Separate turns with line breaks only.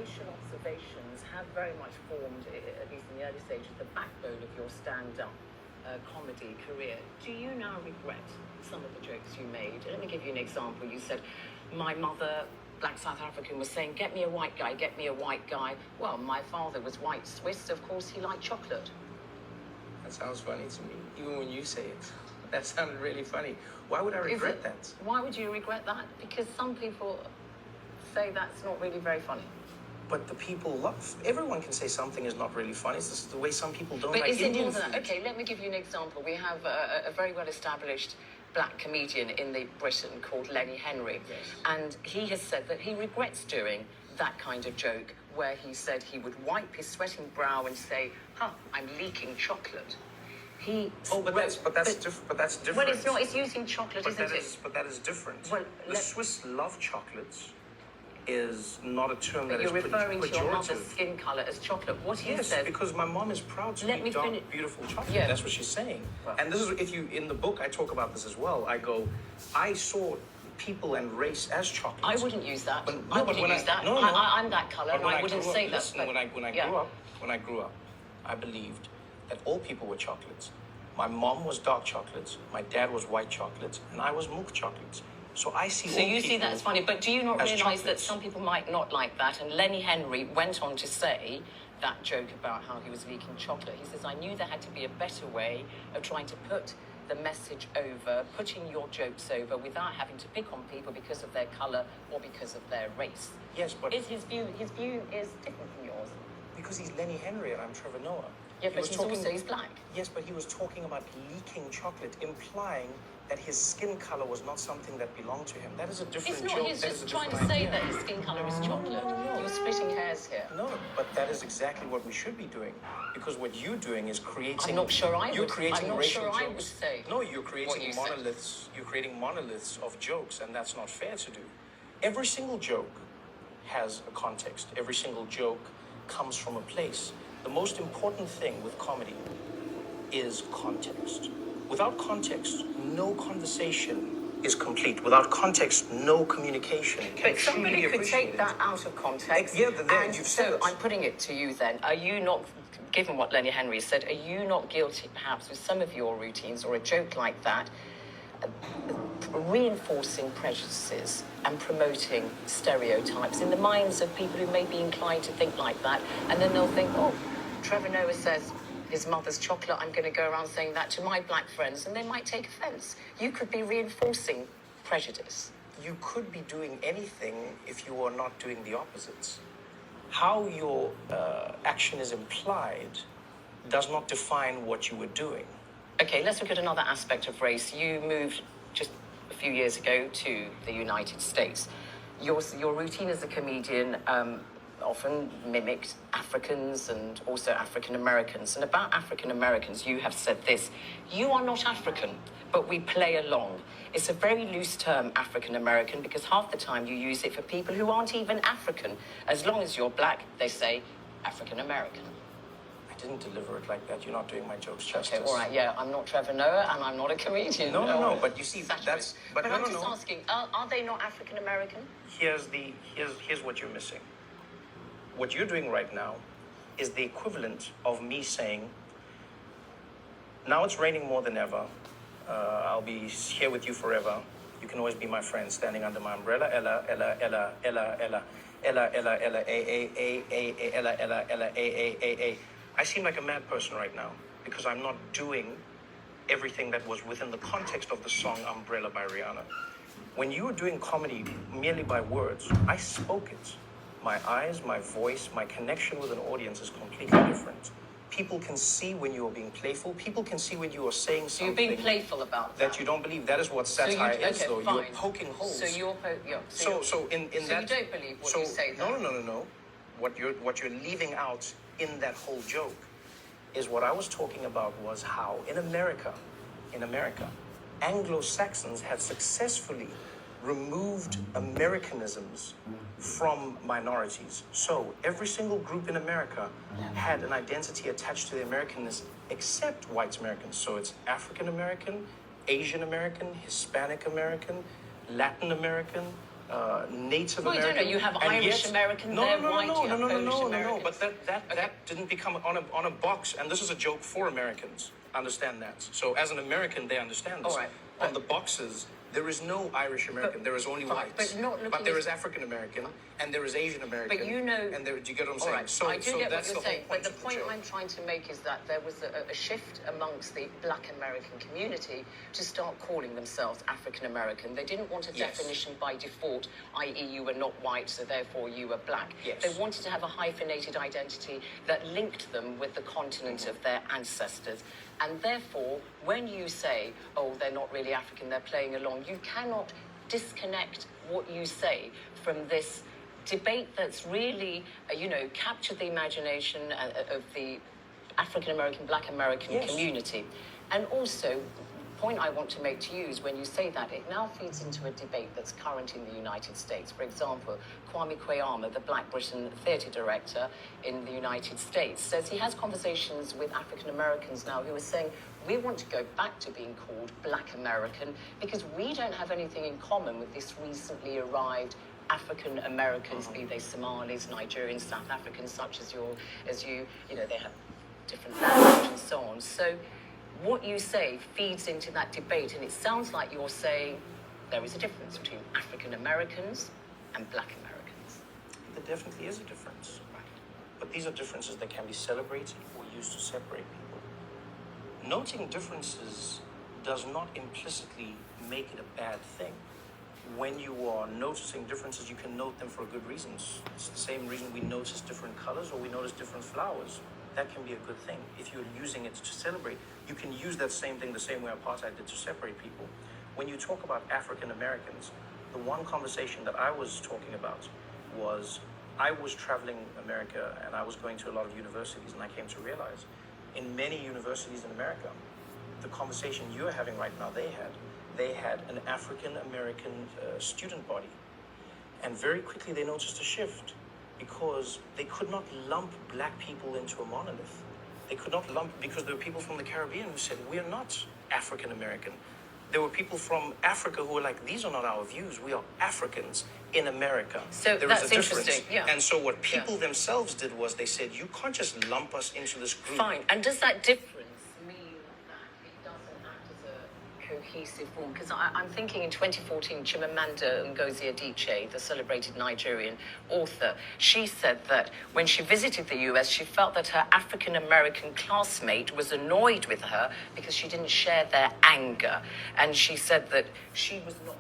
racial observations have very much formed, at least in the early stages, the backbone of your stand-up comedy career. Do you now regret some of the jokes you made? Let me give you an example. You said, my mother, black South African, was saying, get me a white guy, get me a white guy. Well, my father was white Swiss, of course he liked chocolate.
That sounds funny to me, even when you say it. That sounded really funny. Why would I regret that?
Why would you regret that? Because some people say that's not really very funny.
But the people love. Everyone can say something is not really funny. It's just the way some people don't
but
like Indian
Indian food.
food.
Okay, let me give you an example. We have a very well-established black comedian in Britain called Lenny Henry.
Yes.
And he has said that he regrets doing that kind of joke where he said he would wipe his sweating brow and say, I'm leaking chocolate.
But that's different.
Well, it's not. It's using chocolate, isn't it?
But that is different.
Well,
the Swiss love chocolates is not a term that is
you're referring to your mother's
pejorative.
skin color as chocolate. What he
Yes,
said.
because my mom is proud to
Let me
be dark,
finish.
beautiful chocolate.
Yeah.
That's what she's saying.
Well.
And this is, if you, in the book, I talk about this as well. I go, I saw people and race as chocolates.
I wouldn't use that.
But,
I wouldn't use that.
No,
I'm that color,
But
and
when
I wouldn't say that.
Listen,
but-
when I grew up, I believed that all people were chocolates. My mom was dark chocolates, my dad was white chocolates, and I was milk chocolates. So I see
So
all
you see
people
that as funny, but do you not
as
realise that
chocolates.
some people might not like that? And Lenny Henry went on to say that joke about how he was leaking chocolate. He says, I knew there had to be a better way of trying to put the message over, putting your jokes over without having to pick on people because of their colour or because of their race.
Yes, but
Is his view is different from yours.
because he's Lenny Henry and I'm Trevor Noah.
Yeah,
He
but
was
he's black.
Yes, but he was talking about leaking chocolate, implying that his skin color was not something that belonged to him. That is a different
It's not,
joke.
he's
That is
just
a
trying to
different
say
idea.
that his skin colour is chocolate. You're splitting hairs here.
No, but that is exactly what we should be doing. Because what you're doing is creating...
I'm not sure I
You're
would.
creating
I'm not
racial
sure
jokes.
I would say
No, you're
what
creating
you said.
monoliths. You're creating monoliths of jokes, and that's not fair to do. Every single joke has a context. Every single joke comes from a place. The most important thing with comedy is context. Without context, no conversation is complete. Without context, no communication can
But
truly
somebody
be
could
appreciated.
take that out of context.
Yeah, then
and
you've said
so
it.
I'm putting it to you then. Are you not, given what Lenny Henry said, are you not guilty perhaps with some of your routines or a joke like that, reinforcing prejudices and promoting stereotypes in the minds of people who may be inclined to think like that, and then they'll think, oh, Trevor Noah says his mother's chocolate, I'm going to go around saying that to my black friends, and they might take offence. You could be reinforcing prejudice.
You could be doing anything if you are not doing the opposites. How your action is implied does not define what you were doing.
Okay, let's look at another aspect of race. You moved just a few years ago to the United States. Your routine as a comedian often mimicked Africans and also African Americans. And about African Americans, you have said this: you are not African, but we play along. It's a very loose term, African American, because half the time you use it for people who aren't even African. As long as you're black, they say African American.
I didn't deliver it like that. You're not doing my jokes justice.
Okay, all right, yeah, I'm not Trevor Noah and I'm not a comedian.
No, but you see,
Satirist.
that's...
But I'm
no,
just
no.
asking, are they not African American?
Here's what you're missing. What you're doing right now is the equivalent of me saying, now it's raining more than ever. I'll be here with you forever. You can always be my friend, standing under my umbrella. Ella, Ella, Ella, Ella, Ella, Ella, Ella, Ella, A, Ella, Ella, Ella, A. I seem like a mad person right now because I'm not doing everything that was within the context of the song Umbrella by Rihanna. When you were doing comedy merely by words, I spoke it. My eyes, my voice, my connection with an audience is completely different. People can see when you are being playful. People can see when you are saying
So you're
something
being playful about that.
that you don't believe. That is what satire is, though.
fine.
You're poking holes.
So you're
So
you don't believe what you say then?
No. What you're leaving out in that whole joke is what I was talking about was how in America, Anglo-Saxons had successfully removed Americanisms from minorities. So every single group in America had an identity attached to the Americanness except white Americans. So it's African American, Asian American, Hispanic American, Latin American, Native
Well, I don't
American.
know, you have
and
Irish
yet-
American
no,
there,
no, no,
white,
no,
you
no,
have
no, no,
Polish
no, no, no.
Americans.
But that
Okay.
didn't become on a box, and this is a joke for Americans. Understand that. So as an American, they understand this.
All right,
On the boxes, there is no Irish American. There is only
fine,
whites.
but not looking
But there
at-
is African American, and there is Asian American.
But you know,
And there, do you get what I'm
all
saying?
right,
So,
I do
so
get
that's
what you're
the whole
saying, but the
of
point
joke.
I'm trying to make is that there was a shift amongst the Black American community to start calling themselves African American. They didn't want a
Yes.
definition by default, i.e., you were not white, so therefore you were black.
Yes.
They wanted to have a hyphenated identity that linked them with the continent of their ancestors. And therefore, when you say, oh, they're not really African, they're playing along, you cannot disconnect what you say from this debate that's really, captured the imagination of the African American, Black American
Yes.
community. And also, the point I want to make to you is when you say that, it now feeds into a debate that's current in the United States. For example, Kwame Kwei-Armah, the Black Britain theatre director in the United States, says he has conversations with African Americans now who are saying, we want to go back to being called Black American because we don't have anything in common with this recently arrived African Americans, be they Somalis, Nigerians, South Africans, such as you, they have different language and so on. So what you say feeds into that debate, and it sounds like you're saying there is a difference between African Americans and Black Americans.
There definitely is a difference. But these are differences that can be celebrated or used to separate people. Noting differences does not implicitly make it a bad thing. When you are noticing differences, you can note them for good reasons. It's the same reason we notice different colors or we notice different flowers. That can be a good thing. If you're using it to celebrate, you can use that same thing the same way apartheid did to separate people. When you talk about African Americans, the one conversation that I was talking about was I was traveling America and I was going to a lot of universities, and I came to realize in many universities in America, the conversation you're having right now, they had an African American student body. And very quickly they noticed a shift because they could not lump black people into a monolith. They could not lump, because there were people from the Caribbean who said, we're not African American. There were people from Africa who were like, these are not our views. We are Africans in America.
So
There
that's
is a difference.
interesting, yeah.
And so what people themselves did was they said, you can't just lump us into this group.
Fine. And does that difference mean that it doesn't act as a cohesive form? Because I'm thinking in 2014, Chimamanda Ngozi Adichie, the celebrated Nigerian author, she said that when she visited the US, she felt that her African-American classmate was annoyed with her because she didn't share their anger. And she said that she was not